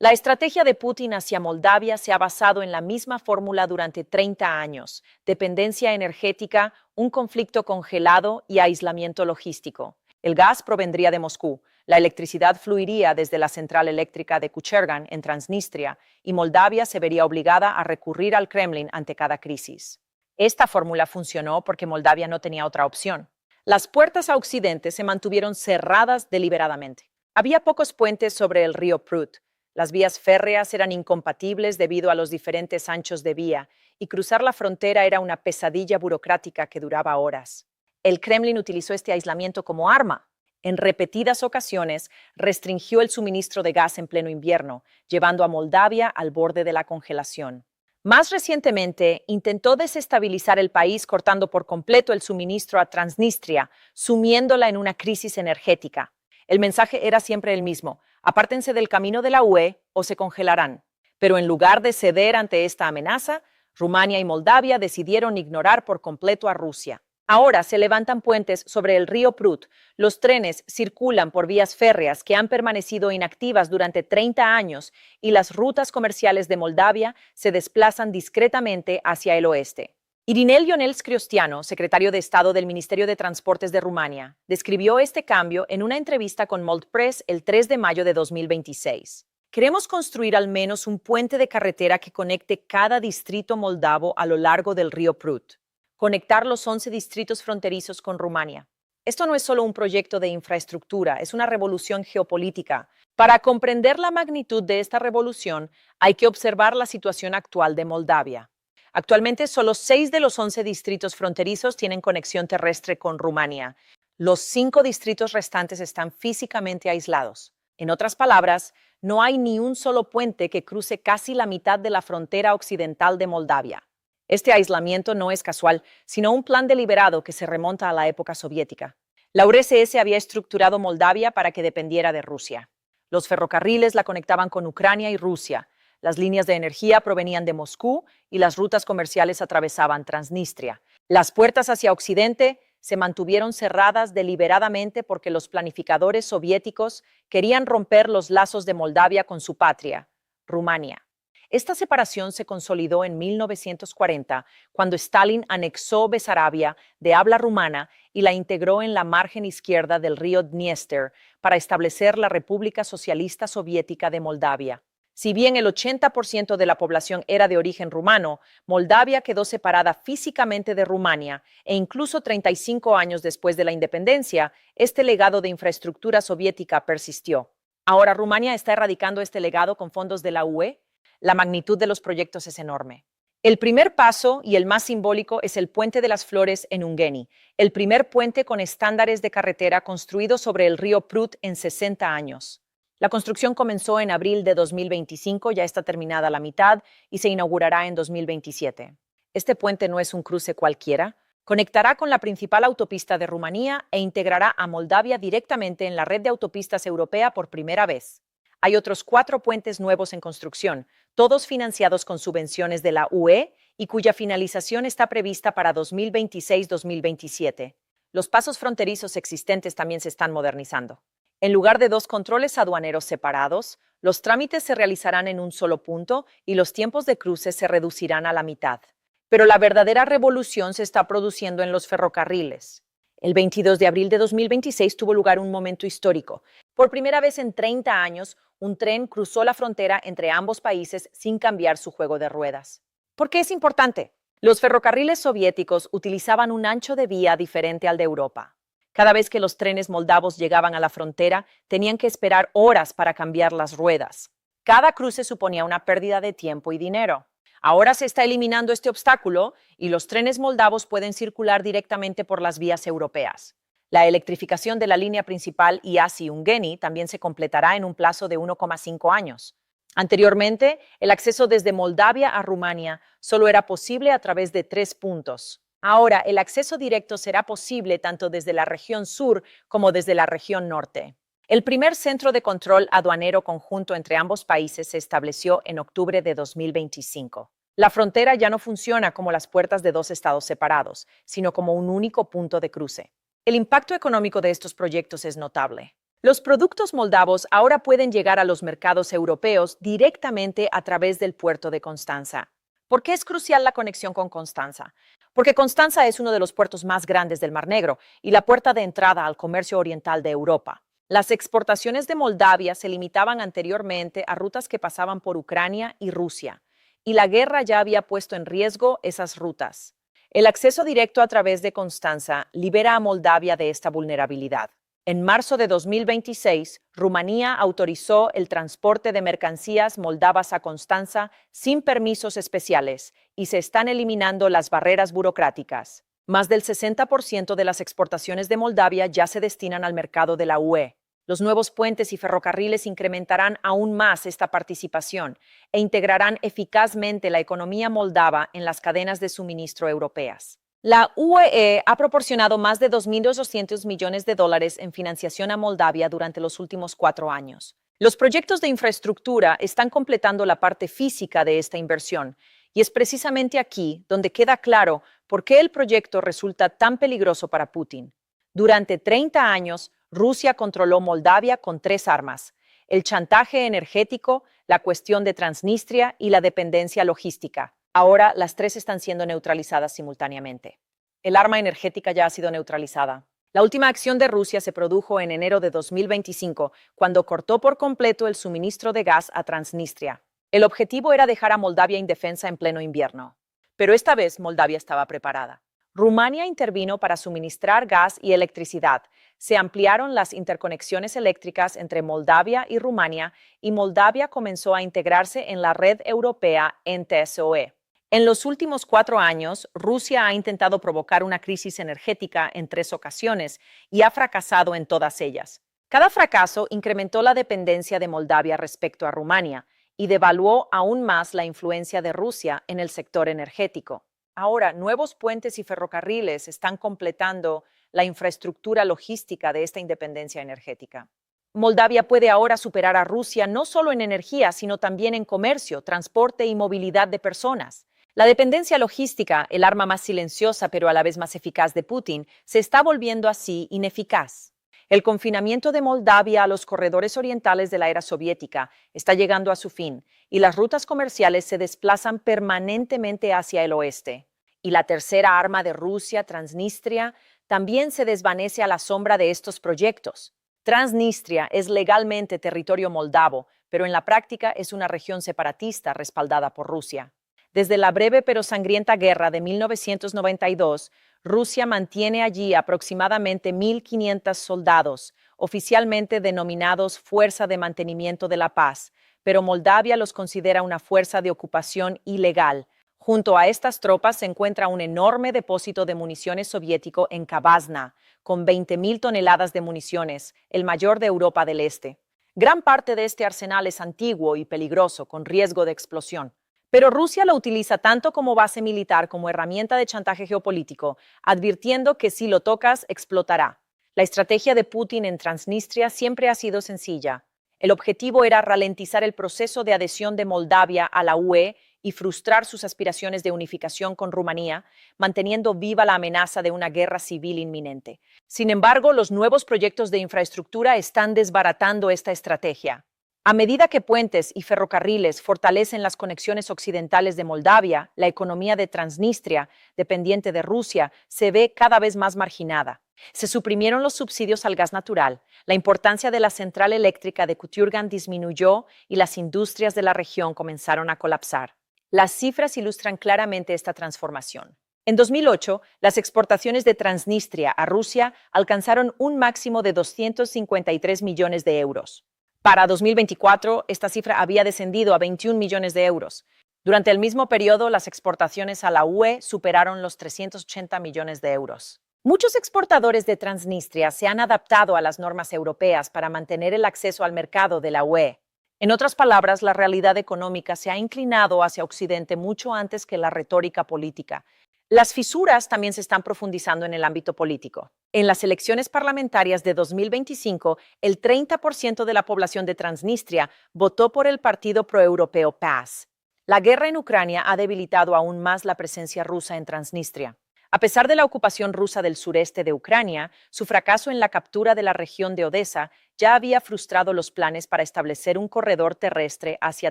La estrategia de Putin hacia Moldavia se ha basado en la misma fórmula durante 30 años: dependencia energética, un conflicto congelado y aislamiento logístico. El gas provendría de Moscú, la electricidad fluiría desde la central eléctrica de Kuchergan en Transnistria y Moldavia se vería obligada a recurrir al Kremlin ante cada crisis. Esta fórmula funcionó porque Moldavia no tenía otra opción. Las puertas a Occidente se mantuvieron cerradas deliberadamente. Había pocos puentes sobre el río Prut. Las vías férreas eran incompatibles debido a los diferentes anchos de vía, y cruzar la frontera era una pesadilla burocrática que duraba horas. El Kremlin utilizó este aislamiento como arma. En repetidas ocasiones restringió el suministro de gas en pleno invierno, llevando a Moldavia al borde de la congelación. Más recientemente, intentó desestabilizar el país cortando por completo el suministro a Transnistria, sumiéndola en una crisis energética. El mensaje era siempre el mismo: apártense del camino de la UE o se congelarán. Pero en lugar de ceder ante esta amenaza, Rumania y Moldavia decidieron ignorar por completo a Rusia. Ahora se levantan puentes sobre el río Prut, los trenes circulan por vías férreas que han permanecido inactivas durante 30 años y las rutas comerciales de Moldavia se desplazan discretamente hacia el oeste. Irinel Ionels Cristiano, secretario de Estado del Ministerio de Transportes de Rumania, describió este cambio en una entrevista con Moldpress el 3 de mayo de 2026. Queremos construir al menos un puente de carretera que conecte cada distrito moldavo a lo largo del río Prut. Conectar los 11 distritos fronterizos con Rumania. Esto no es solo un proyecto de infraestructura, es una revolución geopolítica. Para comprender la magnitud de esta revolución, hay que observar la situación actual de Moldavia. Actualmente, solo 6 de los 11 distritos fronterizos tienen conexión terrestre con Rumania. Los 5 distritos restantes están físicamente aislados. En otras palabras, no hay ni un solo puente que cruce casi la mitad de la frontera occidental de Moldavia. Este aislamiento no es casual, sino un plan deliberado que se remonta a la época soviética. La URSS había estructurado Moldavia para que dependiera de Rusia. Los ferrocarriles la conectaban con Ucrania y Rusia. Las líneas de energía provenían de Moscú y las rutas comerciales atravesaban Transnistria. Las puertas hacia Occidente se mantuvieron cerradas deliberadamente porque los planificadores soviéticos querían romper los lazos de Moldavia con su patria, Rumania. Esta separación se consolidó en 1940, cuando Stalin anexó Besarabia, de habla rumana, y la integró en la margen izquierda del río Dniester para establecer la República Socialista Soviética de Moldavia. Si bien el 80% de la población era de origen rumano, Moldavia quedó separada físicamente de Rumania e incluso 35 años después de la independencia, este legado de infraestructura soviética persistió. Ahora Rumania está erradicando este legado con fondos de la UE. La magnitud de los proyectos es enorme. El primer paso, y el más simbólico, es el Puente de las Flores en Ungheni, el primer puente con estándares de carretera construido sobre el río Prut en 60 años. La construcción comenzó en abril de 2025, ya está terminada la mitad y se inaugurará en 2027. Este puente no es un cruce cualquiera, conectará con la principal autopista de Rumanía e integrará a Moldavia directamente en la red de autopistas europea por primera vez. Hay otros 4 puentes nuevos en construcción, todos financiados con subvenciones de la UE y cuya finalización está prevista para 2026-2027. Los pasos fronterizos existentes también se están modernizando. En lugar de 2 controles aduaneros separados, los trámites se realizarán en un solo punto y los tiempos de cruce se reducirán a la mitad. Pero la verdadera revolución se está produciendo en los ferrocarriles. El 22 de abril de 2026 tuvo lugar un momento histórico. Por primera vez en 30 años, un tren cruzó la frontera entre ambos países sin cambiar su juego de ruedas. ¿Por qué es importante? Los ferrocarriles soviéticos utilizaban un ancho de vía diferente al de Europa. Cada vez que los trenes moldavos llegaban a la frontera, tenían que esperar horas para cambiar las ruedas. Cada cruce suponía una pérdida de tiempo y dinero. Ahora se está eliminando este obstáculo y los trenes moldavos pueden circular directamente por las vías europeas. La electrificación de la línea principal Iasi-Ungheni también se completará en un plazo de 1,5 años. Anteriormente, el acceso desde Moldavia a Rumania solo era posible a través de 3 puntos. Ahora, el acceso directo será posible tanto desde la región sur como desde la región norte. El primer centro de control aduanero conjunto entre ambos países se estableció en octubre de 2025. La frontera ya no funciona como las puertas de 2 estados separados, sino como un único punto de cruce. El impacto económico de estos proyectos es notable. Los productos moldavos ahora pueden llegar a los mercados europeos directamente a través del puerto de Constanza. ¿Por qué es crucial la conexión con Constanza? Porque Constanza es uno de los puertos más grandes del Mar Negro y la puerta de entrada al comercio oriental de Europa. Las exportaciones de Moldavia se limitaban anteriormente a rutas que pasaban por Ucrania y Rusia, y la guerra ya había puesto en riesgo esas rutas. El acceso directo a través de Constanza libera a Moldavia de esta vulnerabilidad. En marzo de 2026, Rumanía autorizó el transporte de mercancías moldavas a Constanza sin permisos especiales y se están eliminando las barreras burocráticas. Más del 60% de las exportaciones de Moldavia ya se destinan al mercado de la UE. Los nuevos puentes y ferrocarriles incrementarán aún más esta participación e integrarán eficazmente la economía moldava en las cadenas de suministro europeas. La UE ha proporcionado más de 2.200 millones de dólares en financiación a Moldavia durante los últimos 4 años. Los proyectos de infraestructura están completando la parte física de esta inversión, y es precisamente aquí donde queda claro por qué el proyecto resulta tan peligroso para Putin. Durante 30 años, Rusia controló Moldavia con 3 armas: el chantaje energético, la cuestión de Transnistria y la dependencia logística. Ahora las 3 están siendo neutralizadas simultáneamente. El arma energética ya ha sido neutralizada. La última acción de Rusia se produjo en enero de 2025, cuando cortó por completo el suministro de gas a Transnistria. El objetivo era dejar a Moldavia indefensa en pleno invierno. Pero esta vez Moldavia estaba preparada. Rumania intervino para suministrar gas y electricidad. Se ampliaron las interconexiones eléctricas entre Moldavia y Rumania y Moldavia comenzó a integrarse en la red europea NTSOE. En los últimos 4 años, Rusia ha intentado provocar una crisis energética en 3 ocasiones y ha fracasado en todas ellas. Cada fracaso incrementó la dependencia de Moldavia respecto a Rumania y devaluó aún más la influencia de Rusia en el sector energético. Ahora, nuevos puentes y ferrocarriles están completando la infraestructura logística de esta independencia energética. Moldavia puede ahora superar a Rusia no solo en energía, sino también en comercio, transporte y movilidad de personas. La dependencia logística, el arma más silenciosa pero a la vez más eficaz de Putin, se está volviendo así ineficaz. El confinamiento de Moldavia a los corredores orientales de la era soviética está llegando a su fin y las rutas comerciales se desplazan permanentemente hacia el oeste. Y la tercera arma de Rusia, Transnistria, también se desvanece a la sombra de estos proyectos. Transnistria es legalmente territorio moldavo, pero en la práctica es una región separatista respaldada por Rusia. Desde la breve pero sangrienta guerra de 1992, Rusia mantiene allí aproximadamente 1.500 soldados, oficialmente denominados Fuerza de Mantenimiento de la Paz, pero Moldavia los considera una fuerza de ocupación ilegal. Junto a estas tropas se encuentra un enorme depósito de municiones soviético en Kabazna, con 20.000 toneladas de municiones, el mayor de Europa del Este. Gran parte de este arsenal es antiguo y peligroso, con riesgo de explosión. Pero Rusia lo utiliza tanto como base militar como herramienta de chantaje geopolítico, advirtiendo que si lo tocas, explotará. La estrategia de Putin en Transnistria siempre ha sido sencilla. El objetivo era ralentizar el proceso de adhesión de Moldavia a la UE y frustrar sus aspiraciones de unificación con Rumanía, manteniendo viva la amenaza de una guerra civil inminente. Sin embargo, los nuevos proyectos de infraestructura están desbaratando esta estrategia. A medida que puentes y ferrocarriles fortalecen las conexiones occidentales de Moldavia, la economía de Transnistria, dependiente de Rusia, se ve cada vez más marginada. Se suprimieron los subsidios al gas natural, la importancia de la central eléctrica de Kuturgan disminuyó y las industrias de la región comenzaron a colapsar. Las cifras ilustran claramente esta transformación. En 2008, las exportaciones de Transnistria a Rusia alcanzaron un máximo de 253 millones de euros. Para 2024, esta cifra había descendido a 21 millones de euros. Durante el mismo periodo, las exportaciones a la UE superaron los 380 millones de euros. Muchos exportadores de Transnistria se han adaptado a las normas europeas para mantener el acceso al mercado de la UE. En otras palabras, la realidad económica se ha inclinado hacia Occidente mucho antes que la retórica política. Las fisuras también se están profundizando en el ámbito político. En las elecciones parlamentarias de 2025, el 30% de la población de Transnistria votó por el partido proeuropeo PAS. La guerra en Ucrania ha debilitado aún más la presencia rusa en Transnistria. A pesar de la ocupación rusa del sureste de Ucrania, su fracaso en la captura de la región de Odesa ya había frustrado los planes para establecer un corredor terrestre hacia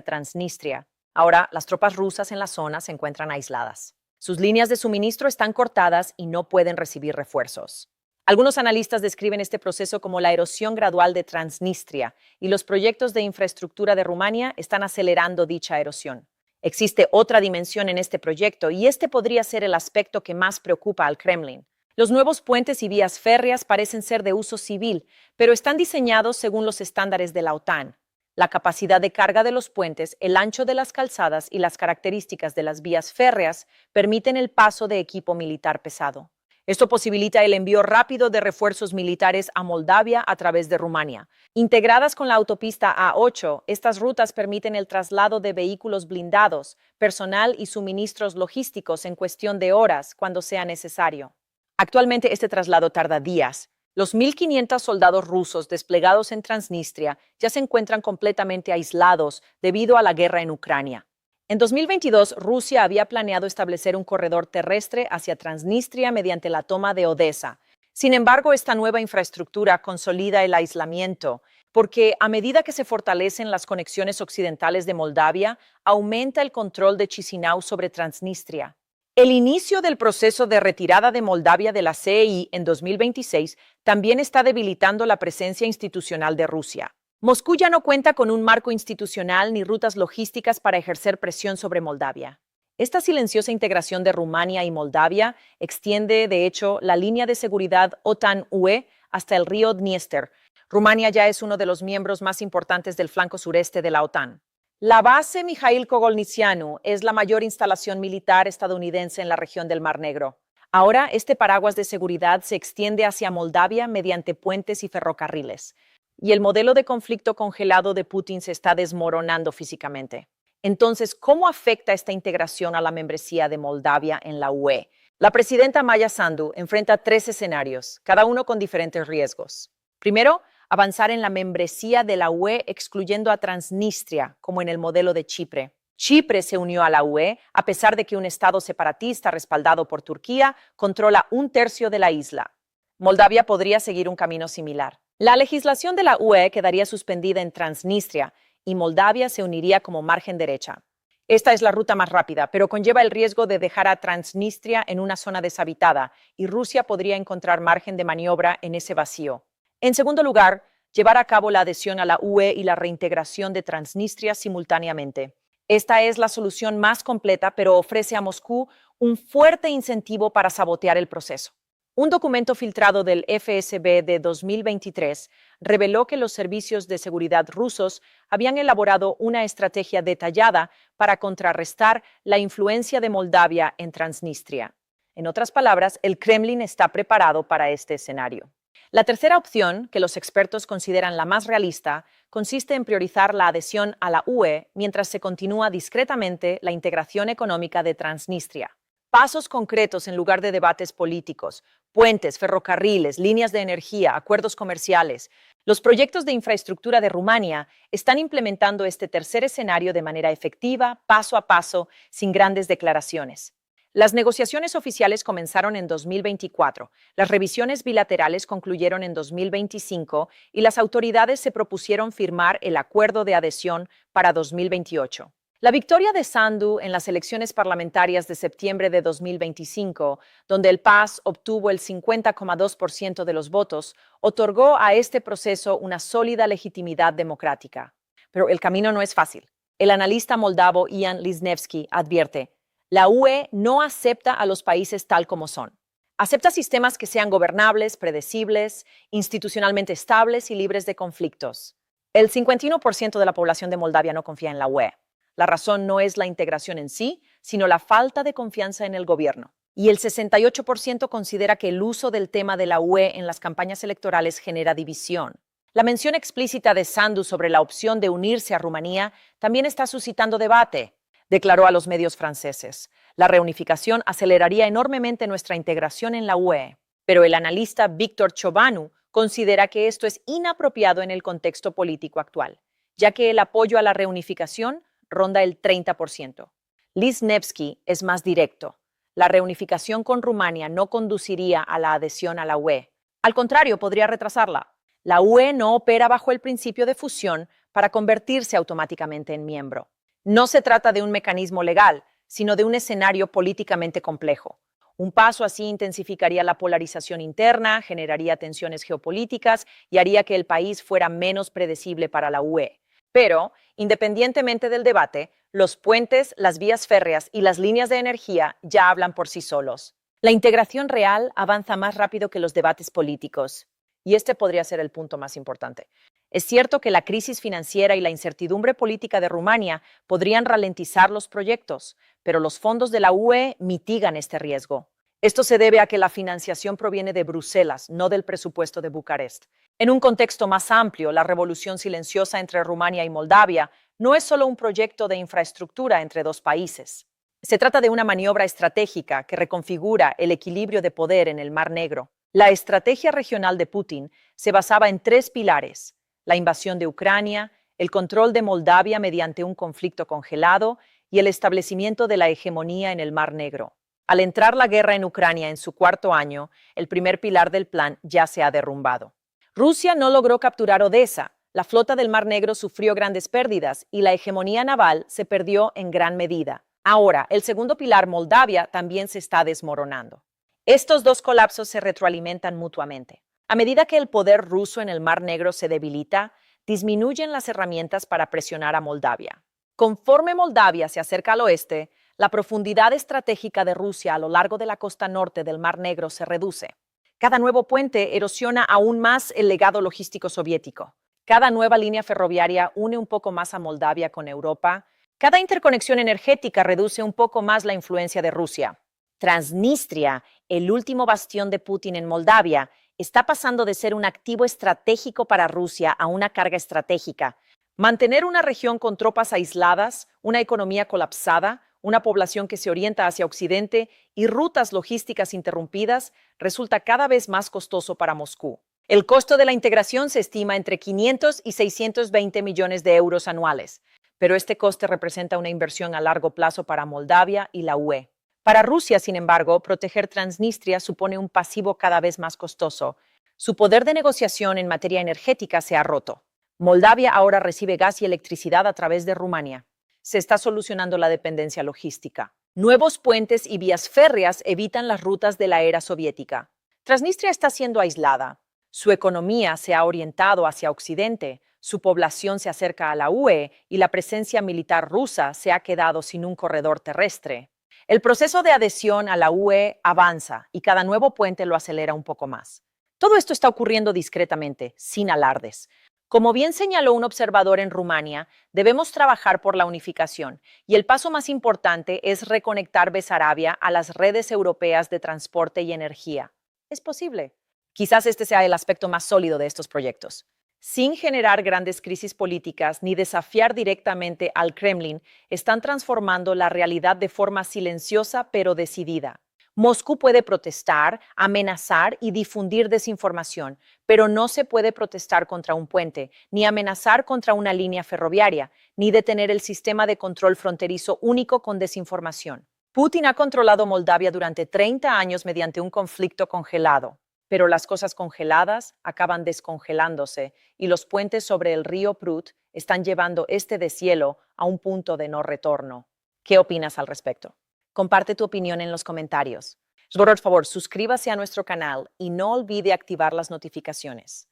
Transnistria. Ahora, las tropas rusas en la zona se encuentran aisladas. Sus líneas de suministro están cortadas y no pueden recibir refuerzos. Algunos analistas describen este proceso como la erosión gradual de Transnistria, y los proyectos de infraestructura de Rumania están acelerando dicha erosión. Existe otra dimensión en este proyecto, y este podría ser el aspecto que más preocupa al Kremlin. Los nuevos puentes y vías férreas parecen ser de uso civil, pero están diseñados según los estándares de la OTAN. La capacidad de carga de los puentes, el ancho de las calzadas y las características de las vías férreas permiten el paso de equipo militar pesado. Esto posibilita el envío rápido de refuerzos militares a Moldavia a través de Rumania. Integradas con la autopista A8, estas rutas permiten el traslado de vehículos blindados, personal y suministros logísticos en cuestión de horas cuando sea necesario. Actualmente este traslado tarda días. Los 1.500 soldados rusos desplegados en Transnistria ya se encuentran completamente aislados debido a la guerra en Ucrania. En 2022, Rusia había planeado establecer un corredor terrestre hacia Transnistria mediante la toma de Odesa. Sin embargo, esta nueva infraestructura consolida el aislamiento, porque a medida que se fortalecen las conexiones occidentales de Moldavia, aumenta el control de Chisinau sobre Transnistria. El inicio del proceso de retirada de Moldavia de la CEI en 2026 también está debilitando la presencia institucional de Rusia. Moscú ya no cuenta con un marco institucional ni rutas logísticas para ejercer presión sobre Moldavia. Esta silenciosa integración de Rumania y Moldavia extiende, de hecho, la línea de seguridad OTAN-UE hasta el río Dniester. Rumania ya es uno de los miembros más importantes del flanco sureste de la OTAN. La base Mikhail Kogolnitsianu es la mayor instalación militar estadounidense en la región del Mar Negro. Ahora, este paraguas de seguridad se extiende hacia Moldavia mediante puentes y ferrocarriles, y el modelo de conflicto congelado de Putin se está desmoronando físicamente. Entonces, ¿cómo afecta esta integración a la membresía de Moldavia en la UE? La presidenta Maya Sandu enfrenta 3 escenarios, cada uno con diferentes riesgos. Primero, avanzar en la membresía de la UE excluyendo a Transnistria, como en el modelo de Chipre. Chipre se unió a la UE a pesar de que un estado separatista respaldado por Turquía controla 1/3 de la isla. Moldavia podría seguir un camino similar. La legislación de la UE quedaría suspendida en Transnistria y Moldavia se uniría como margen derecha. Esta es la ruta más rápida, pero conlleva el riesgo de dejar a Transnistria en una zona deshabitada y Rusia podría encontrar margen de maniobra en ese vacío. En segundo lugar, llevar a cabo la adhesión a la UE y la reintegración de Transnistria simultáneamente. Esta es la solución más completa, pero ofrece a Moscú un fuerte incentivo para sabotear el proceso. Un documento filtrado del FSB de 2023 reveló que los servicios de seguridad rusos habían elaborado una estrategia detallada para contrarrestar la influencia de Moldavia en Transnistria. En otras palabras, el Kremlin está preparado para este escenario. La tercera opción, que los expertos consideran la más realista, consiste en priorizar la adhesión a la UE mientras se continúa discretamente la integración económica de Transnistria. Pasos concretos en lugar de debates políticos, puentes, ferrocarriles, líneas de energía, acuerdos comerciales. Los proyectos de infraestructura de Rumania están implementando este tercer escenario de manera efectiva, paso a paso, sin grandes declaraciones. Las negociaciones oficiales comenzaron en 2024, las revisiones bilaterales concluyeron en 2025 y las autoridades se propusieron firmar el acuerdo de adhesión para 2028. La victoria de Sandu en las elecciones parlamentarias de septiembre de 2025, donde el PAS obtuvo el 50,2% de los votos, otorgó a este proceso una sólida legitimidad democrática. Pero el camino no es fácil. El analista moldavo Ian Lisnevski advierte: la UE no acepta a los países tal como son. Acepta sistemas que sean gobernables, predecibles, institucionalmente estables y libres de conflictos. El 51% de la población de Moldavia no confía en la UE. La razón no es la integración en sí, sino la falta de confianza en el gobierno. Y el 68% considera que el uso del tema de la UE en las campañas electorales genera división. La mención explícita de Sandu sobre la opción de unirse a Rumanía también está suscitando debate. Declaró a los medios franceses: la reunificación aceleraría enormemente nuestra integración en la UE. Pero el analista Victor Ciobanu considera que esto es inapropiado en el contexto político actual, ya que el apoyo a la reunificación ronda el 30%. Lisnevski es más directo. La reunificación con Rumania no conduciría a la adhesión a la UE. Al contrario, podría retrasarla. La UE no opera bajo el principio de fusión para convertirse automáticamente en miembro. No se trata de un mecanismo legal, sino de un escenario políticamente complejo. Un paso así intensificaría la polarización interna, generaría tensiones geopolíticas y haría que el país fuera menos predecible para la UE. Pero, independientemente del debate, los puentes, las vías férreas y las líneas de energía ya hablan por sí solos. La integración real avanza más rápido que los debates políticos. Y este podría ser el punto más importante. Es cierto que la crisis financiera y la incertidumbre política de Rumania podrían ralentizar los proyectos, pero los fondos de la UE mitigan este riesgo. Esto se debe a que la financiación proviene de Bruselas, no del presupuesto de Bucarest. En un contexto más amplio, la revolución silenciosa entre Rumania y Moldavia no es solo un proyecto de infraestructura entre dos países. Se trata de una maniobra estratégica que reconfigura el equilibrio de poder en el Mar Negro. La estrategia regional de Putin se basaba en tres pilares: la invasión de Ucrania, el control de Moldavia mediante un conflicto congelado y el establecimiento de la hegemonía en el Mar Negro. Al entrar la guerra en Ucrania en su cuarto año, el primer pilar del plan ya se ha derrumbado. Rusia no logró capturar Odessa, la flota del Mar Negro sufrió grandes pérdidas y la hegemonía naval se perdió en gran medida. Ahora, el segundo pilar, Moldavia, también se está desmoronando. Estos dos colapsos se retroalimentan mutuamente. A medida que el poder ruso en el Mar Negro se debilita, disminuyen las herramientas para presionar a Moldavia. Conforme Moldavia se acerca al oeste, la profundidad estratégica de Rusia a lo largo de la costa norte del Mar Negro se reduce. Cada nuevo puente erosiona aún más el legado logístico soviético. Cada nueva línea ferroviaria une un poco más a Moldavia con Europa. Cada interconexión energética reduce un poco más la influencia de Rusia. Transnistria, el último bastión de Putin en Moldavia, está pasando de ser un activo estratégico para Rusia a una carga estratégica. Mantener una región con tropas aisladas, una economía colapsada, una población que se orienta hacia Occidente y rutas logísticas interrumpidas resulta cada vez más costoso para Moscú. El costo de la integración se estima entre 500 y 620 millones de euros anuales, pero este coste representa una inversión a largo plazo para Moldavia y la UE. Para Rusia, sin embargo, proteger Transnistria supone un pasivo cada vez más costoso. Su poder de negociación en materia energética se ha roto. Moldavia ahora recibe gas y electricidad a través de Rumania. Se está solucionando la dependencia logística. Nuevos puentes y vías férreas evitan las rutas de la era soviética. Transnistria está siendo aislada. Su economía se ha orientado hacia Occidente, su población se acerca a la UE y la presencia militar rusa se ha quedado sin un corredor terrestre. El proceso de adhesión a la UE avanza y cada nuevo puente lo acelera un poco más. Todo esto está ocurriendo discretamente, sin alardes. Como bien señaló un observador en Rumania, debemos trabajar por la unificación y el paso más importante es reconectar Besarabia a las redes europeas de transporte y energía. Es posible. Quizás este sea el aspecto más sólido de estos proyectos. Sin generar grandes crisis políticas ni desafiar directamente al Kremlin, están transformando la realidad de forma silenciosa pero decidida. Moscú puede protestar, amenazar y difundir desinformación, pero no se puede protestar contra un puente, ni amenazar contra una línea ferroviaria, ni detener el sistema de control fronterizo único con desinformación. Putin ha controlado Moldavia durante 30 años mediante un conflicto congelado, pero las cosas congeladas acaban descongelándose y los puentes sobre el río Prut están llevando este deshielo a un punto de no retorno. ¿Qué opinas al respecto? Comparte tu opinión en los comentarios. Por favor, suscríbase a nuestro canal y no olvide activar las notificaciones.